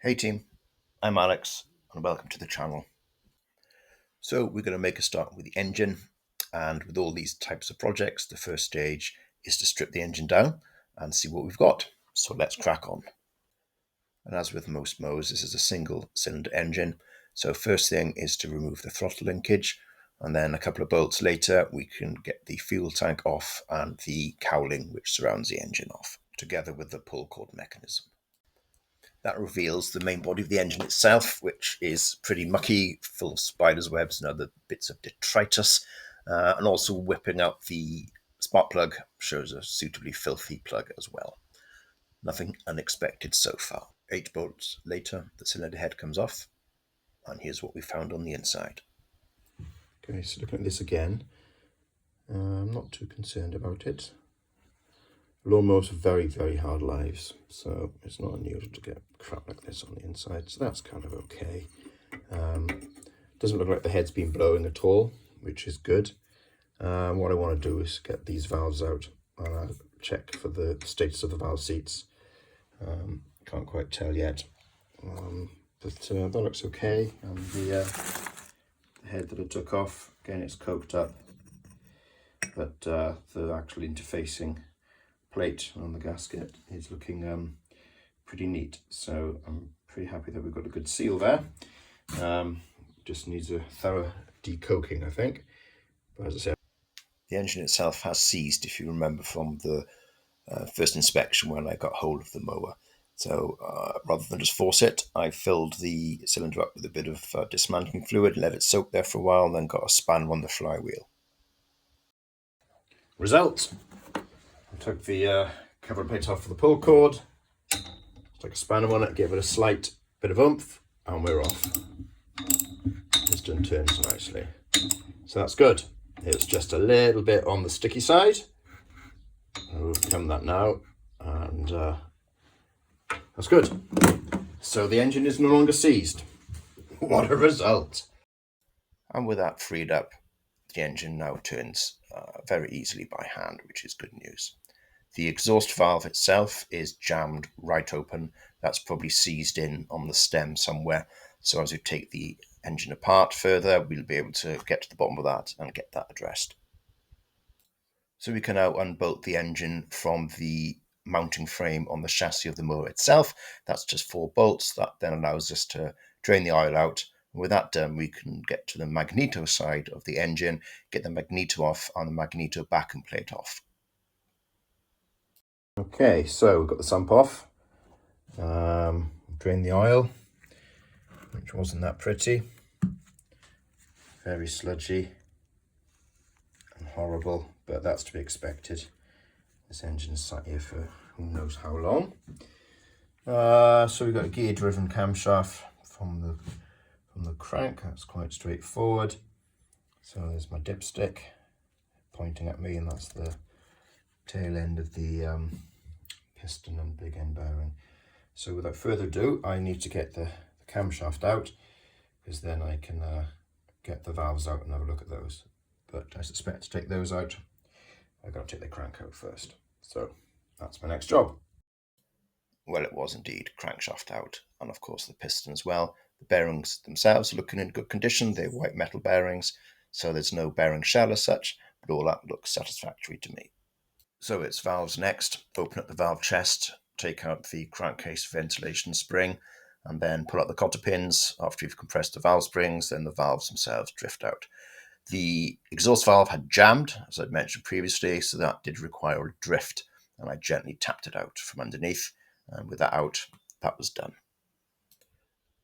Hey team, I'm Alex and welcome to the channel. So we're going to make a start with the engine, and with all these types of projects the first stage is to strip the engine down and see what we've got. So let's crack on. And as with most mows, this is a single cylinder engine, so first thing is to remove the throttle linkage, and then a couple of bolts later we can get the fuel tank off and the cowling which surrounds the engine off, together with the pull cord mechanism. That reveals the main body of the engine itself, which is pretty mucky, full of spiders' webs and other bits of detritus, and also whipping out the spark plug shows a suitably filthy plug as well. Nothing unexpected so far. 8 bolts later, the cylinder head comes off, and here's what we found on the inside. Okay, so looking at this again, I'm not too concerned about it. Lawnmowers have very, very hard lives, so it's not unusual to get crap like this on the inside, so that's kind of okay. Doesn't look like the head's been blowing at all, which is good. What I want to do is get these valves out and check for the status of the valve seats. Can't quite tell yet, but that looks okay. And the head that I took off, again, it's coked up, but the actual interfacing plate on the gasket is looking pretty neat, so I'm pretty happy that we've got a good seal there. Just needs a thorough decoking, I think, but as I said, the engine itself has seized, if you remember from the first inspection when I got hold of the mower. So rather than just force it, I filled the cylinder up with a bit of dismantling fluid, let it soak there for a while, and then got a span on the flywheel. Result: I took the cover plate off for the pull cord, stuck a spanner on it, gave it a slight bit of oomph, and we're off. Piston turns nicely, so that's good. It's just a little bit on the sticky side. I'll overcome that now, and that's good. So the engine is no longer seized. What a result! And with that freed up, the engine now turns very easily by hand, which is good news. The exhaust valve itself is jammed right open. That's probably seized in on the stem somewhere. So as we take the engine apart further, we'll be able to get to the bottom of that and get that addressed. So we can now unbolt the engine from the mounting frame on the chassis of the mower itself. That's just 4 bolts. That then allows us to drain the oil out. And with that done, we can get to the magneto side of the engine, get the magneto off and the magneto backing plate off. Okay, so we've got the sump off, drained the oil, which wasn't that pretty, very sludgy and horrible, but that's to be expected. This engine's sat here for who knows how long. So we've got a gear driven camshaft from the crank. That's quite straightforward. So there's my dipstick pointing at me, and that's the tail end of the piston and big end bearing. So without further ado, I need to get the camshaft out, because then I can get the valves out and have a look at those. But I suspect to take those out, I've got to take the crank out first. So that's my next job. Well, it was indeed crankshaft out, and of course the piston as well. The bearings themselves are looking in good condition. They're white metal bearings, so there's no bearing shell as such, but all that looks satisfactory to me. So it's valves next. Open up the valve chest, take out the crankcase ventilation spring, and then pull out the cotter pins. After you've compressed the valve springs, then the valves themselves drift out. The exhaust valve had jammed, as I'd mentioned previously, so that did require a drift, and I gently tapped it out from underneath, and with that out, that was done.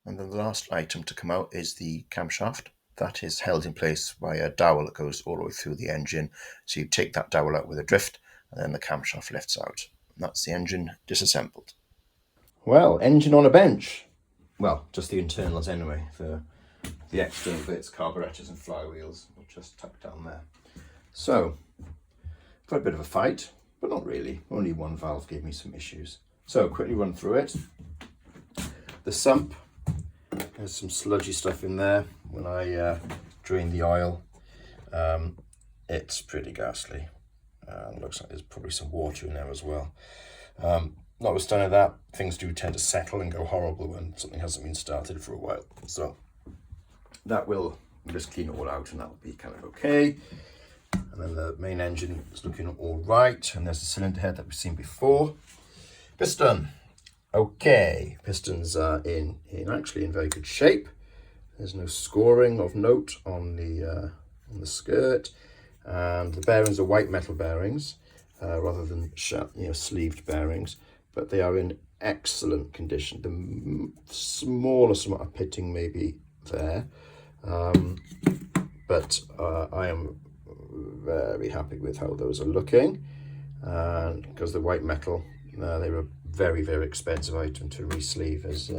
And then the last item to come out is the camshaft. That is held in place by a dowel that goes all the way through the engine. So you take that dowel out with a drift, and then the camshaft lifts out. And that's the engine disassembled. Well, engine on a bench. Well, just the internals anyway. The external bits, carburetors and flywheels, are just tucked down there. So, got a bit of a fight, but not really. Only one valve gave me some issues. So, quickly run through it. The sump, there's some sludgy stuff in there. When I drained the oil, it's pretty ghastly. Looks like there's probably some water in there as well. notwithstanding that, things do tend to settle and go horrible when something hasn't been started for a while. So that will just clean it all out, and that'll be kind of okay. And then the main engine is looking all right, and there's the cylinder head that we've seen before. Piston. Okay, pistons are actually in very good shape. There's no scoring of note on the skirt, and the bearings are white metal bearings rather than sleeved bearings, but they are in excellent condition. The smallest amount of pitting may be there, but I am very happy with how those are looking, and because the white metal, they were very, very expensive item to re-sleeve, as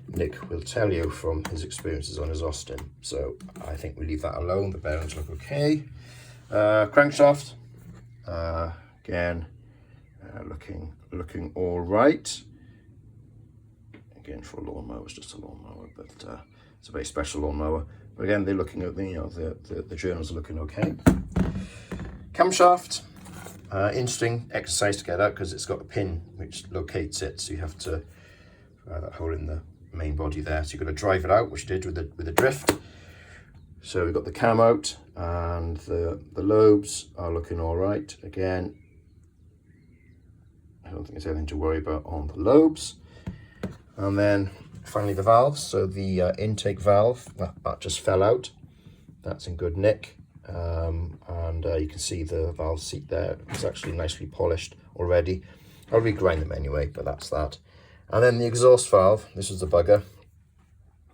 Nick will tell you from his experiences on his Austin. So I think we leave that alone. The bearings look okay. Crankshaft, again, looking all right. Again, for a lawnmower, it's just a lawnmower, but it's a very special lawnmower. But again, they're looking at the journals are looking okay. Camshaft. Interesting exercise to get out because it's got a pin which locates it, so you have to that hole in the main body there. So you've got to drive it out, which you did with the drift. So we've got the cam out, and the lobes are looking all right. Again, I don't think there's anything to worry about on the lobes. And then finally the valves. So the intake valve that just fell out. That's in good nick. And you can see the valve seat there. It's actually nicely polished already. I'll regrind them anyway, but that's that. And then the exhaust valve, this is the bugger.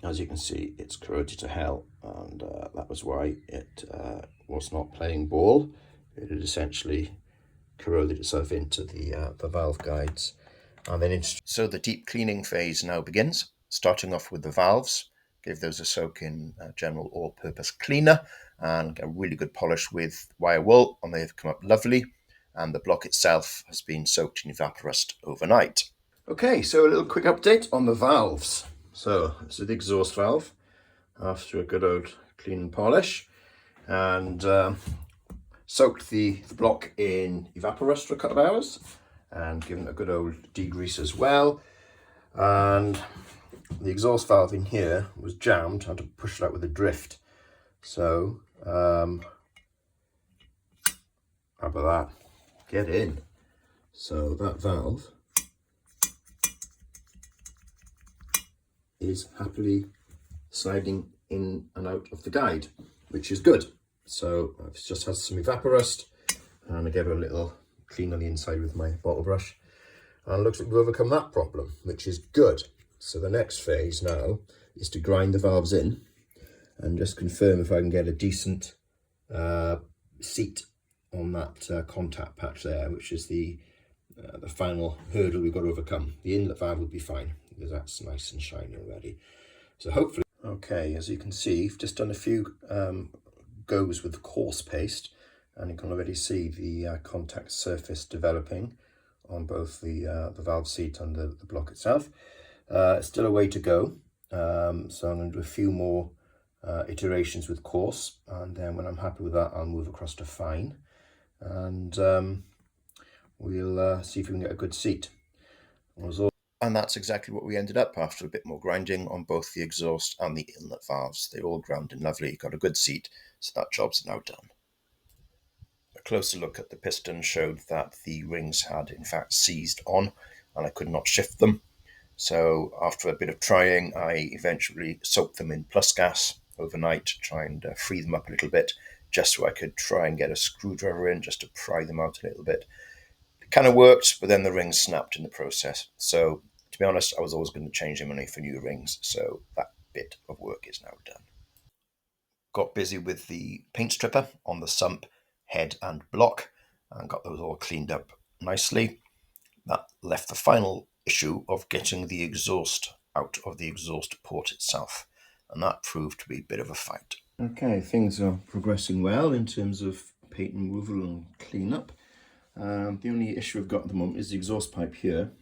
As you can see, it's corroded to hell, and that was why it was not playing ball. It had essentially corroded itself into the valve guides. And then so the deep cleaning phase now begins, starting off with the valves. Give those a soak in general all-purpose cleaner and get a really good polish with wire wool, and they've come up lovely. And the block itself has been soaked in evaporust overnight. Okay, so a little quick update on the valves. So this is the exhaust valve after a good old clean and polish, and soaked the block in evaporust for a couple of hours and given it a good old degrease as well. And the exhaust valve in here was jammed. I had to push it out with a drift. So how about that? Get in. So that valve is happily sliding in and out of the guide, which is good. So I've just had some evaporust, and I gave it a little clean on the inside with my bottle brush, and it looks like we've overcome that problem, which is good. So the next phase now is to grind the valves in and just confirm if I can get a decent seat on that contact patch there, which is the final hurdle we've got to overcome. The inlet valve will be fine because that's nice and shiny already. So hopefully, okay, as you can see, I've just done a few goes with coarse paste, and you can already see the contact surface developing on both the valve seat and the block itself. It's still a way to go, so I'm going to do a few more iterations with coarse, and then when I'm happy with that, I'll move across to fine, and we'll see if we can get a good seat. And that's exactly what we ended up after a bit more grinding on both the exhaust and the inlet valves. They all ground in lovely, got a good seat, so that job's now done. A closer look at the piston showed that the rings had in fact seized on, and I could not shift them. So after a bit of trying, I eventually soaked them in plus gas overnight to try and free them up a little bit, just so I could try and get a screwdriver in just to pry them out a little bit. It kind of worked, but then the rings snapped in the process. So to be honest, I was always going to change them only for new rings, so that bit of work is now done. Got busy with the paint stripper on the sump, head and block, and got those all cleaned up nicely. That left the final issue of getting the exhaust out of the exhaust port itself, and that proved to be a bit of a fight. Okay, things are progressing well in terms of paint removal and cleanup. The only issue I've got at the moment is the exhaust pipe here,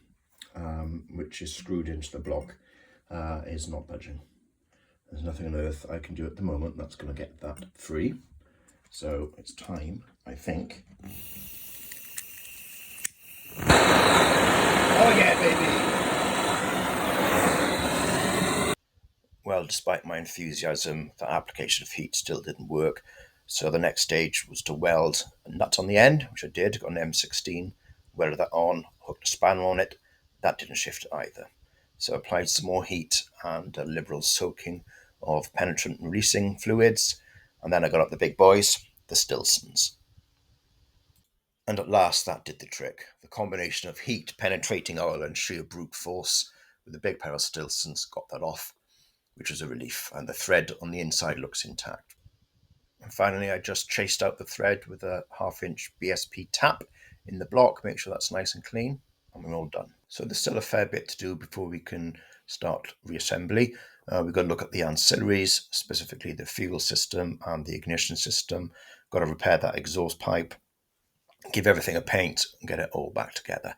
which is screwed into the block, is not budging. There's nothing on earth I can do at the moment that's going to get that free. So it's time, I think. Oh baby. Well, despite my enthusiasm, the application of heat still didn't work. So the next stage was to weld a nut on the end, which I did, got an M16, welded that on, hooked a spanner on it. That didn't shift either. So I applied some more heat and a liberal soaking of penetrant and releasing fluids. And then I got up the big boys, the Stilsons. And at last that did the trick. The combination of heat, penetrating oil, and sheer brute force with the big pair of Stilsons got that off, which was a relief, and the thread on the inside looks intact. And finally, I just chased out the thread with a 1/2 inch BSP tap in the block, make sure that's nice and clean, and we're all done. So there's still a fair bit to do before we can start reassembly. We've got to look at the ancillaries, specifically the fuel system and the ignition system. Got to repair that exhaust pipe, give everything a paint, and get it all back together.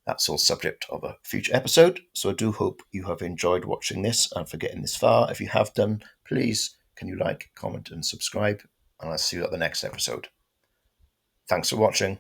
That's all subject of a future episode. So I do hope you have enjoyed watching this and for getting this far. If you have done, please can you like, comment, and subscribe? And I'll see you at the next episode. Thanks for watching.